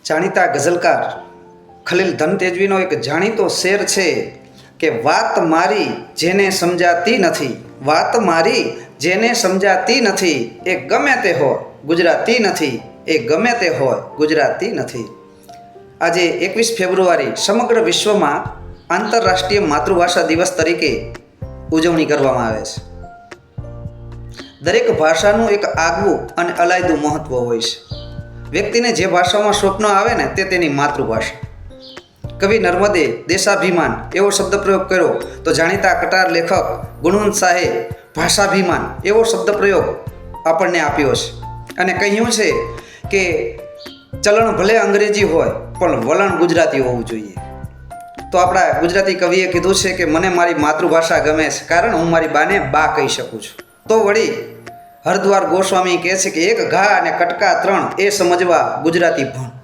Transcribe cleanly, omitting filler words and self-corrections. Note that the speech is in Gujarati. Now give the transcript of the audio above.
જાણીતા ગઝલકાર ખલીલ ધનતેજવીનો એક જાણીતો શેર છે કે વાત મારી જેને સમજાતી નથી, વાત મારી જેને સમજાતી નથી, એ ગમે તે હોય ગુજરાતી નથી, એ ગમે તે હોય ગુજરાતી નથી. આજે 21 ફેબ્રુઆરી સમગ્ર વિશ્વમાં આંતરરાષ્ટ્રીય માતૃભાષા દિવસ તરીકે ઉજવણી કરવામાં આવે છે. દરેક ભાષાનું એક આગવું અને અલાયદું મહત્ત્વ હોય છે. વ્યક્તિને જે ભાષામાં સ્વપ્ન આવે ને તે તેની માતૃભાષા. કવિ નર્મદે દેશાભિમાન એવો શબ્દ પ્રયોગ કર્યો તો જાણીતા કટાર લેખક ગુણવંત શાહે ભાષાભિમાન એવો શબ્દ પ્રયોગ આપણને આપ્યો છે અને કહ્યું છે કે ચલણ ભલે અંગ્રેજી હોય પણ વલણ ગુજરાતી હોવું જોઈએ. તો આપણા ગુજરાતી કવિએ કીધું છે કે મને મારી માતૃભાષા ગમે છે કારણ હું મારી બાને બા કહી શકું છું. તો વળી હરદ્વાર ગોસ્વામી કહે છે કે એક ઘા અને કટકા ત્રણ એ સમજવા ગુજરાતી ભણ.